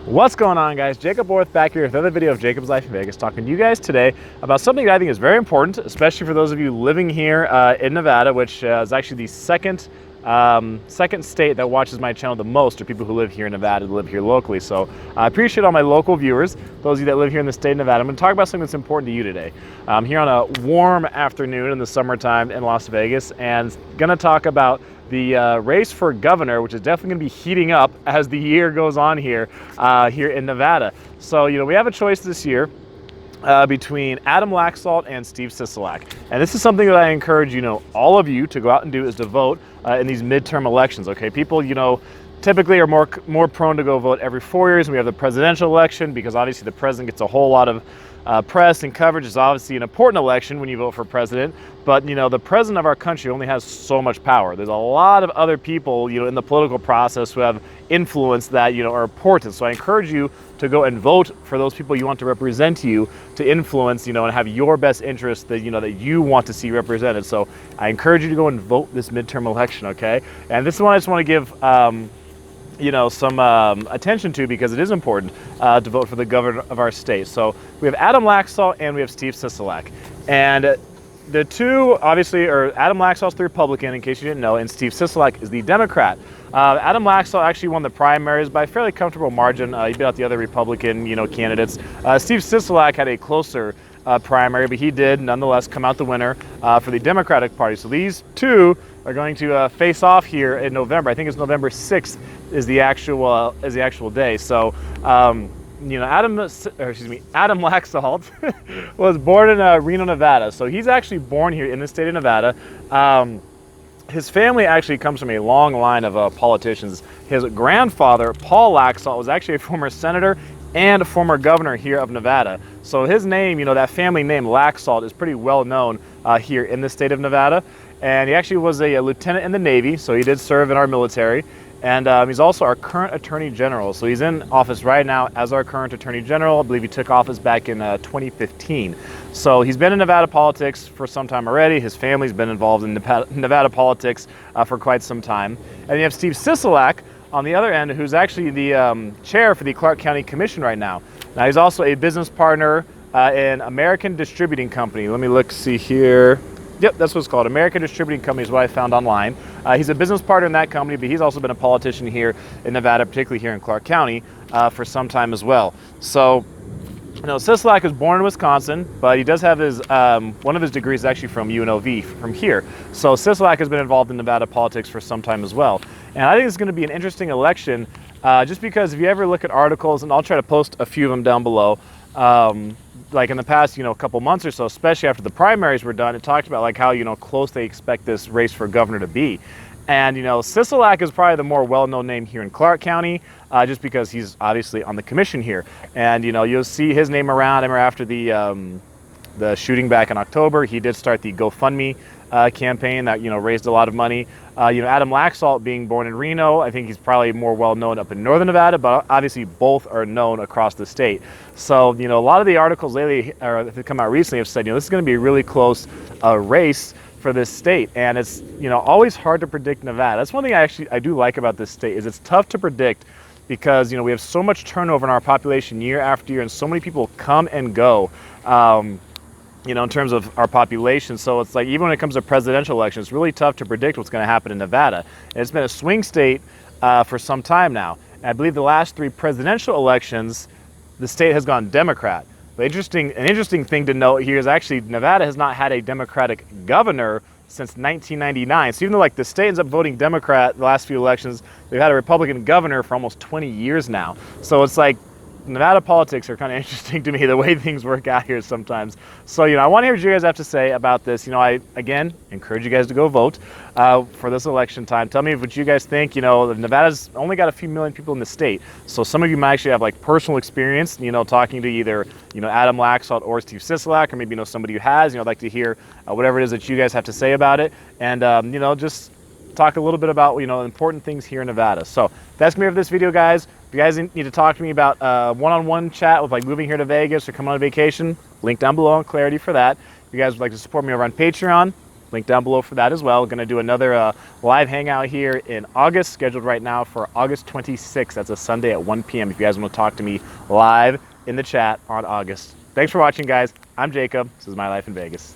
What's going on, guys? Jacoborth back here with another video of Jacob's Life in Vegas, talking to you guys today about something that I think is very important, especially for those of you living here in Nevada, which is actually the second state that watches my channel the most, are people who live here in Nevada, live here locally. So I appreciate all my local viewers, those of you that live here in the state of Nevada. I'm going to talk about something that's important to you today. I'm here on a warm afternoon in the summertime in Las Vegas, and going to talk about the race for governor, which is definitely going to be heating up as the year goes on here in Nevada. So, we have a choice this year between Adam Laxalt and Steve Sisolak. And this is something that I encourage, all of you to go out and do, is to vote in these midterm elections, okay? People, typically are more prone to go vote every 4 years. We have the presidential election because obviously the president gets a whole lot of press and coverage. Is obviously an important election when you vote for president, but the president of our country only has so much power. There's a lot of other people in the political process who have influence that are important. So I encourage you to go and vote for those people you want to represent you, to influence and have your best interest that that you want to see represented. So I encourage you to go and vote this midterm election, okay? And this is one I just want to give some attention to, because it is important to vote for the governor of our state. So we have Adam Laxalt and we have Steve Sisolak. And the two obviously are, Adam Laxalt's the Republican, in case you didn't know, and Steve Sisolak is the Democrat. Adam Laxalt actually won the primaries by a fairly comfortable margin. He beat out the other Republican candidates. Steve Sisolak had a closer primary, but he did nonetheless come out the winner for the Democratic Party. So these two are going to face off here in November. I think it's November 6th is the actual day. So Adam Laxalt was born in Reno, Nevada. So he's actually born here in the state of Nevada. His family actually comes from a long line of politicians. His grandfather, Paul Laxalt, was actually a former senator and a former governor here of Nevada. So his name, that family name Laxalt, is pretty well known here in the state of Nevada. And he actually was a lieutenant in the Navy, so he did serve in our military. And he's also our current Attorney General. So he's in office right now as our current Attorney General. I believe he took office back in 2015. So he's been in Nevada politics for some time already. His family's been involved in Nevada politics for quite some time. And you have Steve Sisolak on the other end, who's actually the chair for the Clark County Commission right now. Now he's also a business partner in American Distributing Company. Let me see here. Yep, that's what it's called. American Distributing Company is what I found online. He's a business partner in that company, but he's also been a politician here in Nevada, particularly here in Clark County, for some time as well. So, Sisolak was born in Wisconsin, but he does have his one of his degrees is actually from UNLV, from here. So Sisolak has been involved in Nevada politics for some time as well. And I think it's going to be an interesting election, just because if you ever look at articles, and I'll try to post a few of them down below, like in the past, couple months or so, especially after the primaries were done, it talked about how, close they expect this race for governor to be. And, Sisolak is probably the more well-known name here in Clark County, just because he's obviously on the commission here. And, you'll see his name around. I remember after the shooting back in October, he did start the GoFundMe campaign that, raised a lot of money. Adam Laxalt, being born in Reno, I think he's probably more well-known up in northern Nevada, but obviously both are known across the state. So, a lot of the articles lately, or that have come out recently, have said, this is going to be a really close race for this state. And it's, always hard to predict Nevada. That's one thing I do like about this state, is it's tough to predict because, we have so much turnover in our population year after year, and so many people come and go, in terms of our population. So it's like, even when it comes to presidential elections, it's really tough to predict what's going to happen in Nevada. And it's been a swing state for some time now. And I believe the last 3 presidential elections, the state has gone Democrat. But an interesting thing to note here is actually Nevada has not had a Democratic governor since 1999. So even though the state ends up voting Democrat the last few elections, they've had a Republican governor for almost 20 years now. So it's like, Nevada politics are kind of interesting to me, the way things work out here sometimes. So, I want to hear what you guys have to say about this. I, again, encourage you guys to go vote for this election time. Tell me what you guys think. Nevada's only got a few million people in the state. So some of you might actually have personal experience, talking to either, Adam Laxalt or Steve Sisolak, or maybe somebody who has, I'd like to hear whatever it is that you guys have to say about it. And, just talk a little bit about, important things here in Nevada. So that's going to be for this video, guys. If you guys need to talk to me about one-on-one chat with moving here to Vegas or coming on vacation, link down below on Clarity for that. If you guys would like to support me over on Patreon, Link down below for that as well. Going to do another live hangout here in August, scheduled right now for August 26th. That's a Sunday at 1 p.m. if you guys want to talk to me live in the chat on August. Thanks for watching, guys. I'm Jacob. This is My Life in Vegas.